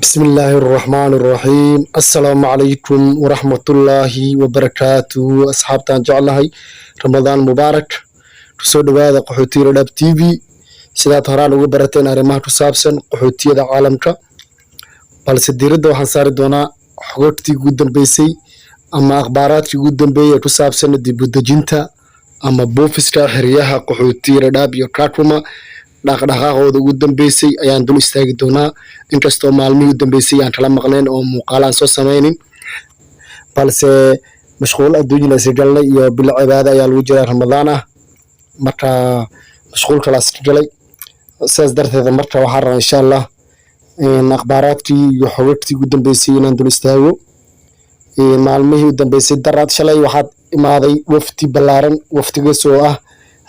بسم الله الرحمن الرحيم السلام عليكم ورحمة الله وبركاته أصحابتان جعلهاي رمضان مبارك تصود هذا قحوتي رداب تي في سيدات هران وبرتين أرماه تصابسن قحوتي هذا عالمك بالسديرد وحن صار دونا حقوقتي قدام بيسي أما أخباراتي قدام بي تصابسن دي بدجنتا أما بوفسكا حرياها قحوتي رداب يوكاكوما dhaqdhaqaaqooda ugu dambeysay ayaan dul istaagi doonaa inkastoo maalmihii u dambeysay aan kala maqnayn oo muuqaalaan soo samaynin balse mashquul adduunyada is galnay iyo bil cibaada ayaa lagu jiraa ramadaan ah marka mashquulkalaas ka galay sidaas darteeda marka waxaan rabaa insha allah akhbaaraadkii iyo xogagtii ugu dambeysay inaan dul istaago maalmihii u dambeysay daraad shalay waxaad imaaday wafdi ballaaran waftigaas oo ah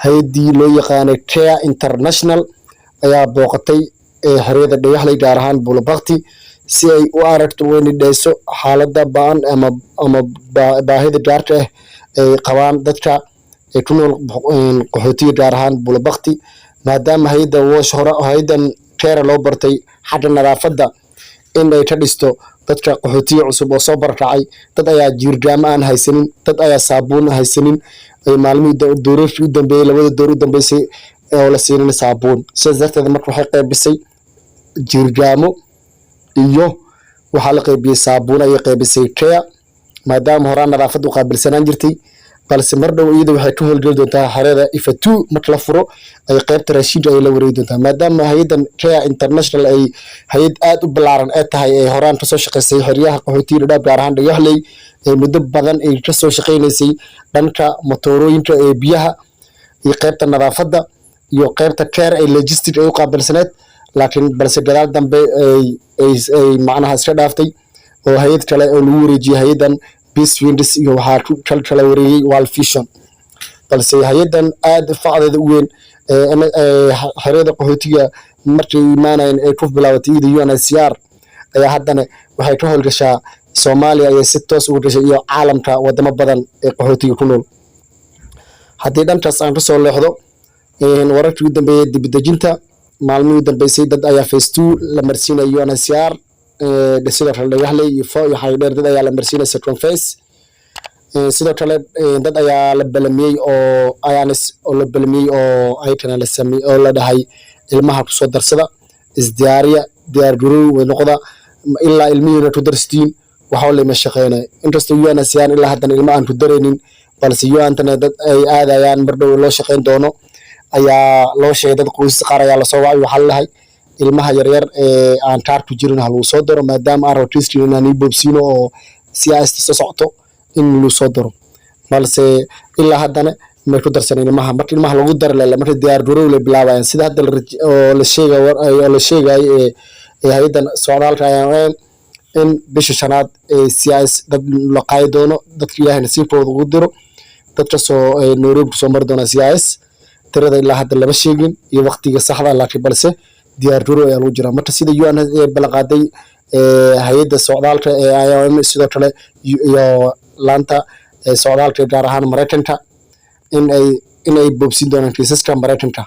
hay-addii loo yaqaanay care international ayaa booqatay xeriyada dhagaxley gaar ahaan bulabakti si ay u aragto weyni dheyso xaaladda ba-an ama baahida gaarka ah ay qabaan dadka ku nool qaxootiga gaar ahaan bulabakti maadaama hay-adan care loo bartay xagga nadaafadda in ay ka dhisto dadka qaxootiga cusub oo soo barakacay dad ayaa jiirgaamo aan haysanin dad ayaa saabuun haysanin maalmihii doorarkii u dambeeyey labada door u dambeysay oo la siinin saabuun sidaas darteed marka waxay qaybisay jiirgaamo iyo waxaa la qaybiyey saabuun ayay qaybisay care maadaama horaan nadaafadda u qaabilsanaan jirtay balse mar dhow iyada waxay ka howlgeli doontaa xerada ifatu marka la furo ay qaybta raashinka ay la wareegi doontaa maadaama hay-adan care international ay hay-ad aada u ballaaran ee tahay ee horaan kasoo shaqeysay xeryaha qaxootiga dhadhaab gaar ahaan dhagaxley muddo badan ay kasoo shaqeynaysay dhanka motoorooyinka ee biyaha iyo qaybta nadaafadda iyo qaybta care ay logistic ay u qaabilsaneed laakiin balse gadaal dambe ay macnaha iska dhaaftay oo hay-ad kale oo lagu wareejiyey hay-adan peace winds iyo waxaa kala wareegay world vision balse hay-adan aada facdeeda u weyn xerada qaxootiga markay imaanayeen ay ku bilaabatay ida UNHCR ayaa haddana waxay ka howlgashaa Soomaaliya ayay si toos ugu gashay iyo caalamka wadamo badan ee qaxootiga ku nool haddii dhankaas aan kasoo leexdo wararkii ugu dambeeyey dibadejinta maalmihii u dambeysay dad ayaa phase 2 la marsiinaya UNHCR sidoo kale dhagaxley iyo xaydheer dad ayaa la marsiinaya second phase sidoo kale dad ayaa la balamiyey oo ayanis oo la balamiyey oo aytana la sameeyey oo la dhahay ilmaha kusoo darsada isdiyaariya diyaar garow way noqda ilaa ilmihiina ku darstiin waxaa lama shaqeynay inkastoo UNHCR ilaa haddana ilma aan ku dareynin balse UNtana dad ay aadayaan mar dhow loo shaqeyn doono ayaa loo sheegay dad qoys qaar ayaa lasoo wacay waxaa lalahay ilmaha yaryar ee aan kaar ku jirin ha lagu soo daro maadaama aan rotistin inaan ii boobsiino oo siyaasta soo socto in lagu soo daro balse ilaa haddana may ku darsaneen ilmaha marka ilmaha lagu dari lala marka diyaar garow la bilaabayaan sida hadda la sheegay hay-adan socdaalka ayaan in bisha shanaad CIS dad la qaadi doono dadka ilaahay nasiibkooda ugu diro dadkasoo Nairobi kusoo mari doona CIS tirada ilaa hadda lama sheegin iyo waqtiga saxda laakiin balse diyaar garow ayaa lagu jiraa marka sida UN balaqaaday hay-adda socdaalka ee IOM sidoo kale iyo laanta socdaalka gaar ahaan Mareykanka in ay boobsin doonaan kiisaska Mareykanka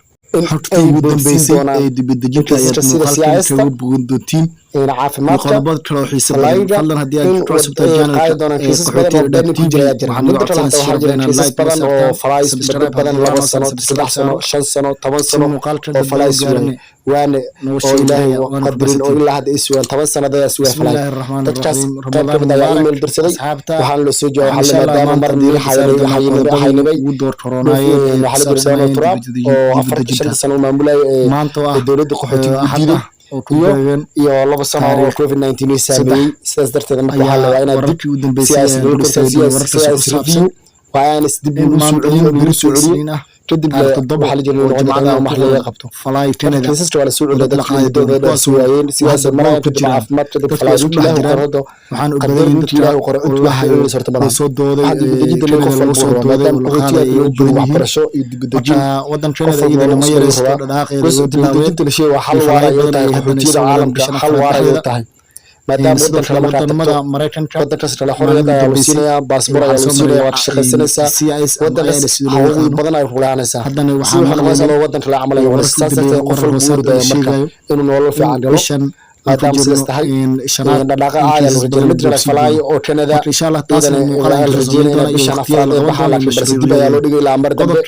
xogtii ugu dambeysay ee dibadejinta ayaa muuqaalkan kaga bogan doontiin caafimaadka qodobada kale oo xiiso badan fadlan haddii aad ku cusubtahay channelka qaxootiga dhadhaab TV waxaan uga codsanaysaa shirka inaad like badan oo falays badan 2 sano 3 sano 5 sano 10 sano oo falays waana oo ilaahay qadarin oo ilaa hadda iswaan 10 sanadada iswaa falay dadkaas qaybta ayaa email dirsaday waxaan la soo jawaabay xal maadaama mar diiri xaynibay ugu door koronaaye waxa la Donald Trump oo 4 sano maamulay dowladda qaxootiga diiday iyo 2 sano oo COVID-19 saameeyay sidaas darteed marka waxaa la inaad wararkii u dambeysay waayanis dib u soo celiyo kadib waxaa la jiray jumcada wax laga qabto falaay Canada kiisaska wala soo celiyo dadka qaadooda suwaayeen siyaasad maraykanka kadib caafimaad kadib falaay u ilaahay qorado waxaan u badan in dadka ilaahay qoro ilaahay sorta badan soo dooday dibadejinta lagu soo dooday maadaama qaxootiga iyo waxbarasho iyo dibadejin wadan Canada iyada ma yareysto dhaqaaqeeda oo dibadejinta la sheegay hal waara ay tahay qaxootiga caalamka hal waara ay tahay maadaama wadamada Mareykanka wadankaas kala xorriyada ayaa la siinayaa baasboor ayaa la siinayaa waad shaqaysanaysaa wadankaas xuquuq badan ay ku leeyahay haddana waxaan wadanka la camalay wala saasay qof walba uu marka inuu nolol fiican galo maadaama sidaas tahay dhaqdhaqaaqa caadi lagu jiro mid la falaayo oo Canada insha Allah taas rajeynayna bishan afraad ee baxaa laakiin balse dib ayaa loo dhigay ilaa mar dambe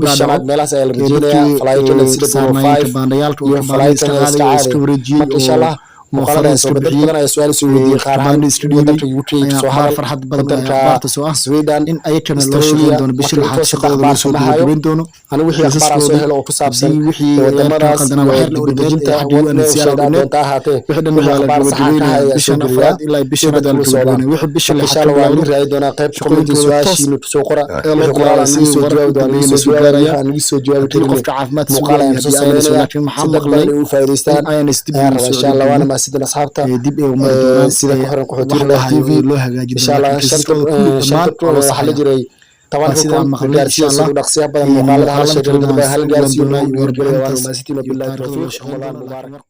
bishan meelahaas ayaa la rajeynayaa falaayo Canada sida 5 iyo falaayo Canada iska wareejiyay insha Allah muqaaladaas oo dad badan ay su'aal soo weydiiyay qaar ahaan waddanka UK soo hadal farxad badan baarta soo ah Sweden in ay kana loo sheegay doono bishii lixaad shaqadooda soo gudbin doono anigu wixii akhbaar soo helo oo ku saabsan wadamadaas waxay la dejinta waddan siyaada doonta ahaatee wixii dhan akhbaar sax ah bishan afraad ilaa bishii badal wixii bishii lixaad waa la raay doona qayb comment su'aashiina soo qora wixii qoraal aan soo jawaab doona soo gaaraya aan soo jawaab karin qofka caafimaad muqaal aan soo sameeyay laakiin maxaa maqlay u faa'iideystaan ayaan isdibin insha Allah waana سيدنا أصحابته دب سيدا كهرن قحوتير TV إن شاء الله شنطة وحل جري طبعا كم جالسين سيدنا نقصيها بدل مقالة هلا شجرة هل جالسين ويرجعوا وما سيتنا بالله التوفيق رمضان مبارك